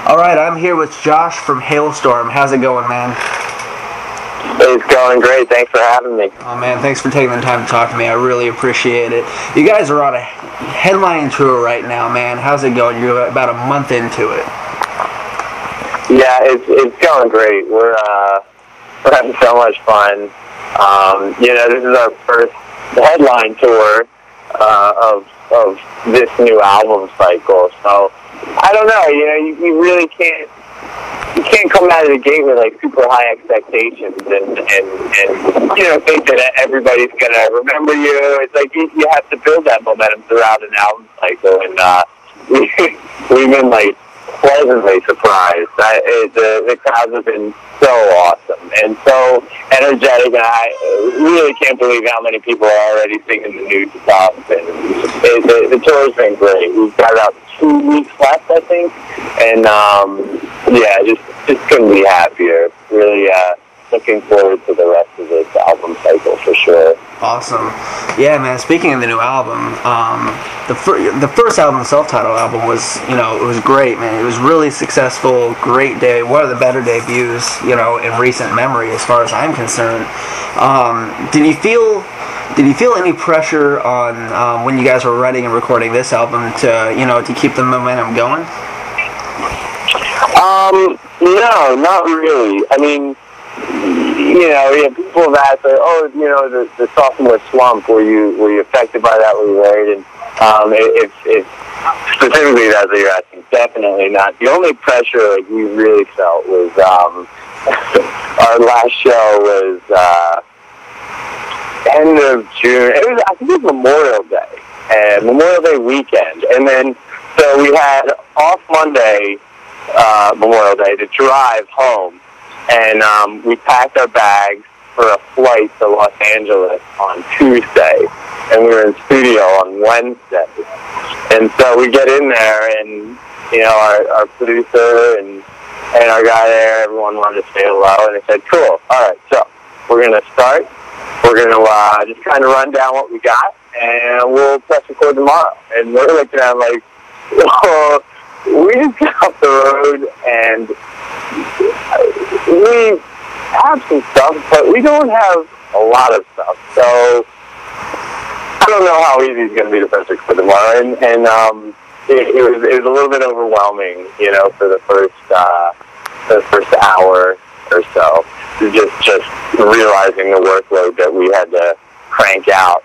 Alright, I'm here with Josh from Halestorm. How's it going, man? It's going great. Thanks for having me. Oh, man, thanks for taking the time to talk to me. I really appreciate it. You guys are on a headline tour right now, man. How's it going? You're about a month into it. Yeah, it's going great. We're having so much fun. This is our first headline tour of this new album cycle. So I don't know. You really can't come out of the gate with like super high expectations and think that everybody's gonna remember you. It's like you have to build that momentum throughout an album cycle, and we've been like pleasantly surprised. The crowds have been so awesome and so energetic, and I really can't believe how many people are already singing the new stuff. And the tour's been great. We've got about 2 weeks left, I think, and just couldn't be happier. Really looking forward to the rest of this album cycle for sure. Awesome. Yeah, man, speaking of the new album, the first album, the self-titled album, was, it was great, man. It was really successful, great day, one of the better debuts, in recent memory as far as I'm concerned. Did you feel any pressure on when you guys were writing and recording this album to keep the momentum going? No, not really. I mean, people have asked, the sophomore slump, were you affected by that when you wrote? And if specifically that's what you're asking, definitely not. The only pressure we really felt was our last show was end of June. I think it was Memorial Day weekend, and then so we had off Monday, Memorial Day, to drive home. And we packed our bags for a flight to Los Angeles on Tuesday, and we were in studio on Wednesday. And so we get in there, and our producer and our guy there, everyone wanted to say hello, and they said, "Cool, all right, so we're gonna start. We're gonna just kind of run down what we got, and we'll press record tomorrow." And we're looking at like, well, we just got off the road, and we have some stuff, but we don't have a lot of stuff. So I don't know how easy it's going to be to press record tomorrow. And it was a little bit overwhelming, for the first hour or so. Just realizing the workload that we had to crank out,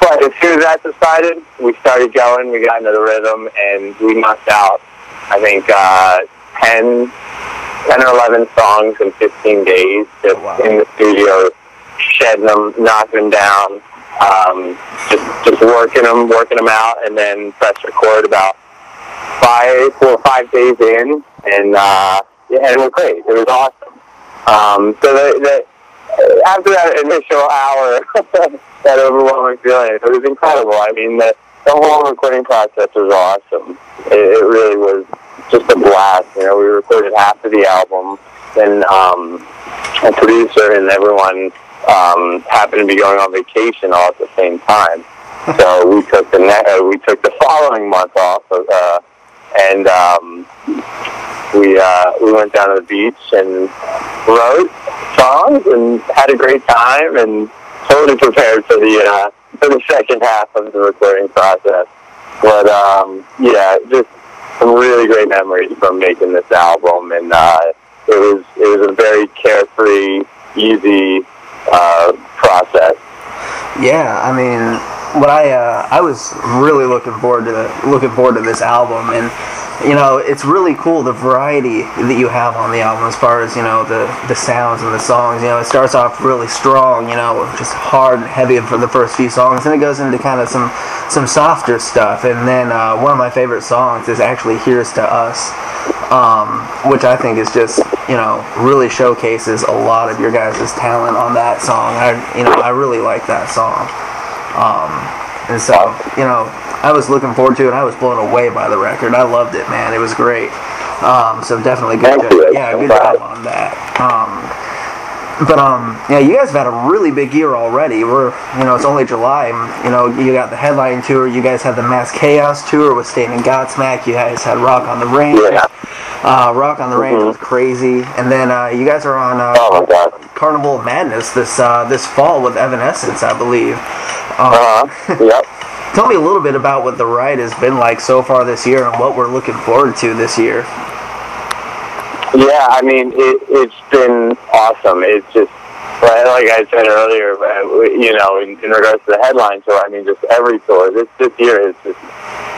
But as soon as that subsided, we started going. We got into the rhythm, and we knocked out, I think, 10 or 11 songs in 15 days. Just in the studio, shedding them, knocking them down, just working them out, and then press record about 4 or 5 days in, and it was great. It was awesome. So after that initial hour, that overwhelming feeling, it was incredible. I mean, the whole recording process was awesome. It really was just a blast. We recorded half of the album, and a producer and everyone happened to be going on vacation all at the same time. So we took the following month off, and we went down to the beach and wrote songs and had a great time, and totally prepared for the second half of the recording process. But just some really great memories from making this album, and it was a very carefree, easy process. Yeah, I mean, I was really looking forward to this album, and it's really cool, the variety that you have on the album as far as the sounds and the songs. It starts off really strong, just hard and heavy for the first few songs, and it goes into kind of some softer stuff, and then one of my favorite songs is actually "Here's to Us," which I think is just really showcases a lot of your guys' talent on that song. I really like that song. And so, I was looking forward to it. I was blown away by the record. I loved it, man. It was great. So definitely good job. Yeah, good job on that. But yeah, you guys have had a really big year already. It's only July. You got the headline tour. You guys had the Mass Chaos tour with Stain and Godsmack. You guys had Rock on the Range. Yeah. Rock on the Range was crazy. And then you guys are on ConVal Madness this fall with Evanescence, I believe. Yep. Tell me a little bit about what the ride has been like so far this year and what we're looking forward to this year. Yeah, I mean, it's been awesome. It's just, like I said earlier, in regards to the headline tour, I mean, just every tour, this year has just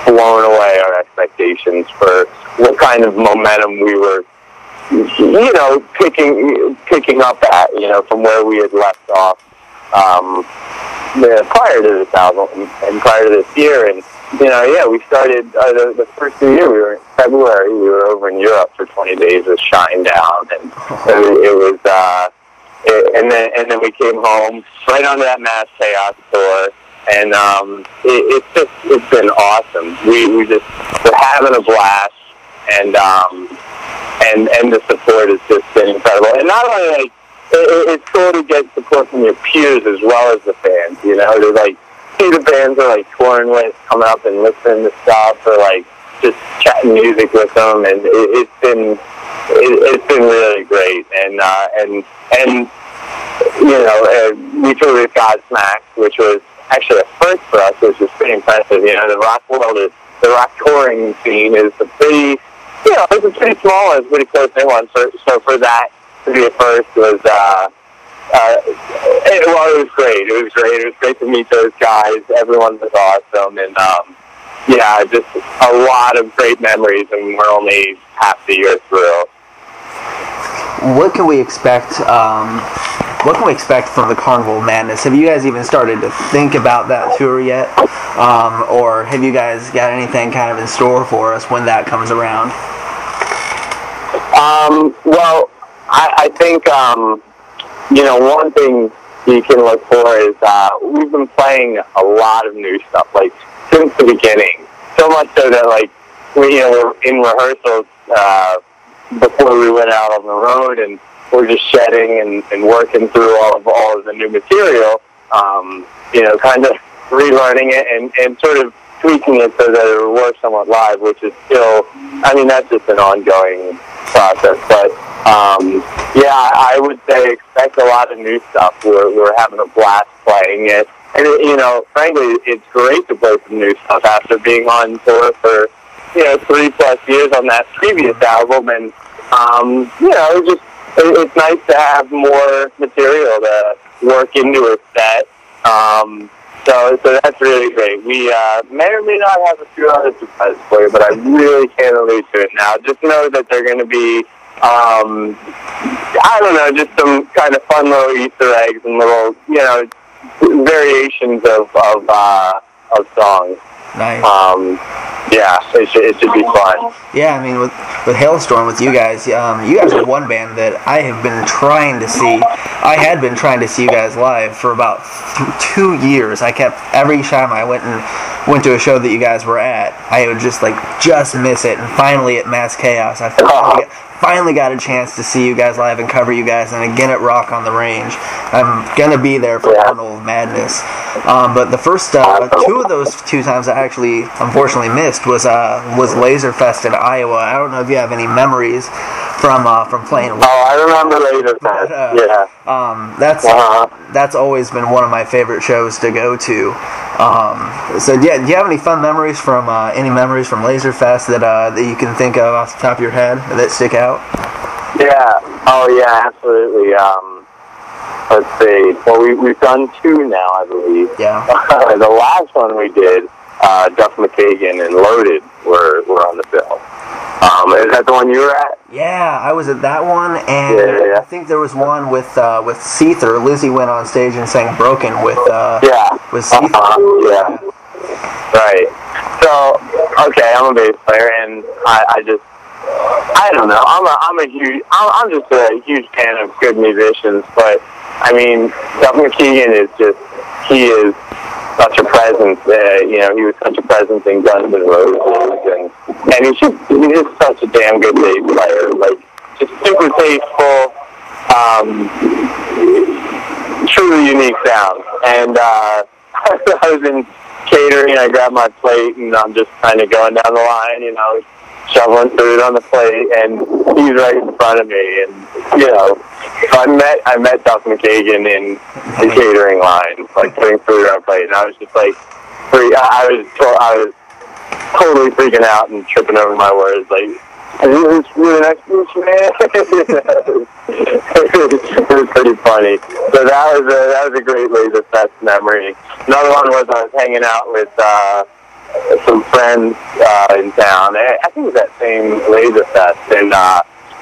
blown away our expectations for what kind of momentum we were, picking up at, from where we had left off prior to this album and prior to this year. And we started the first of the year. We were in February. We were over in Europe for 20 days with Shine Down, and it was. And then we came home right onto that Mass Chaos tour, and it's been awesome. We're having a blast, and the support has just been incredible. And not only it's cool to get support from your peers as well as the fans. To see the bands are touring with, coming up and listening to stuff, or just chatting music with them, and it's been really great. And we toured with Godsmack, which was actually a first for us, which was pretty impressive. The rock touring scene is a pretty, it's a pretty small, it's a pretty close in one. So for that to be a first was, it was great. It was great. It was great to meet those guys. Everyone was awesome, and just a lot of great memories. And we're only half the year through. What can we expect? What can we expect from the ConVal Madness? Have you guys even started to think about that tour yet, or have you guys got anything kind of in store for us when that comes around? Well, I think. One thing you can look for is we've been playing a lot of new stuff, since the beginning. So much so that, we're in rehearsals before we went out on the road, and we're just shedding and working through all of the new material, kind of relearning it and sort of tweaking it so that it will work somewhat live, which is still, that's just an ongoing process. But, I would say expect a lot of new stuff. We're having a blast playing it. And, frankly, it's great to play some new stuff after being on tour for, 3+ years on that previous album. And, it's nice to have more material to work into a set. So that's really great. We may or may not have a few other surprises for you, but I really can't allude to it now. Just know that they're going to be, just some kind of fun little Easter eggs and little, variations of songs. Nice. It should be fun. Yeah, with Halestorm, with you guys are one band that I have been trying to see. I had been trying to see you guys live for about 2 years. I kept, every time I went to a show that you guys were at, I would just miss it. And finally at Mass Chaos, I finally got a chance to see you guys live and cover you guys, and again at Rock on the Range. I'm gonna be there for ConVal Madness. But the first two of those 2 times I actually unfortunately missed was Laserfest in Iowa. I don't know if you have any memories from playing. I remember Laserfest. That's always been one of my favorite shows to go to. So do you have any fun memories from Laserfest that you can think of off the top of your head that stick out? Yeah. Oh yeah, absolutely. Let's see. Well, we've done 2 now, I believe. Yeah. The last one we did, Duff McKagan and Loaded were on the bill. Is that the one you were at? Yeah, I was at that one, and I think there was one with Seether. Lizzie went on stage and sang "Broken" with Seether. Right. So, okay, I'm a bass player, and I don't know. I'm just a huge fan of good musicians, but Duff McKagan he is such a presence. He was such a presence in Guns N' Roses, and he's just such a damn good bass player. Just super tasteful, truly unique sounds. And I was in catering, I grabbed my plate, and I'm just kind of going down the line, you know, shoveling food on the plate, and he's right in front of me. And, you know, so I met Duff McKagan in the catering line, like putting food on a plate, and I was just like, I was totally freaking out and tripping over my words, like, it's really nice to meet you, man. It was pretty funny. So that was a great Laser Fest memory. Another one was I was hanging out with some friends in town. I think it was that same Laser Fest, and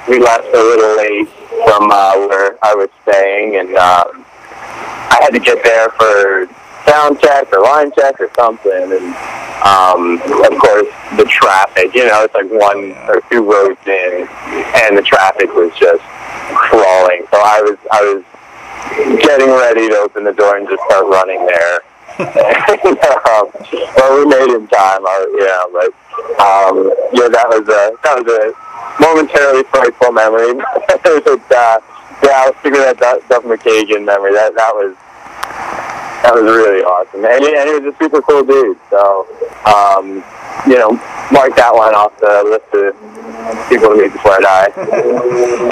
we left a little late from where I was staying, and I had to get there for sound check or line check or something, and of course the traffic, you know, it's like 1 or 2 roads in, and the traffic was just crawling. So I was getting ready to open the door and just start running there. Well, we made it in time, but that was a momentarily frightful memory. I'll figure that Duff McKagan memory. That was really awesome, and he was a super cool dude. So, mark that one off the list of people to meet before I die.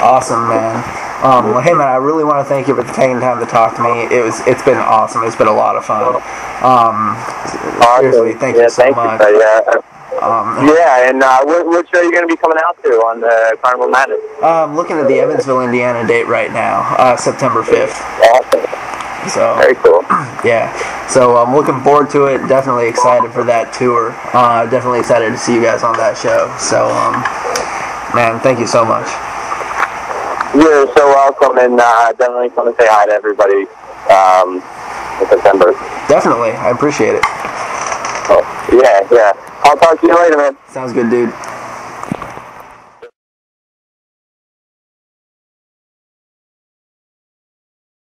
Awesome, man. Well, hey, man, I really want to thank you for taking time to talk to me. It's been awesome. It's been a lot of fun. Seriously, thank you so much. And what show are you going to be coming out to on the ConVal Madness? Looking at the Evansville, Indiana date right now, September 5th. Awesome. So, very cool. Yeah. So I'm looking forward to it. Definitely excited for that tour. Definitely excited to see you guys on that show. So, man, thank you so much. You're so welcome, and definitely come and say hi to everybody in September. Definitely. I appreciate it. Oh, yeah. I'll talk to you later, man. Sounds good, dude.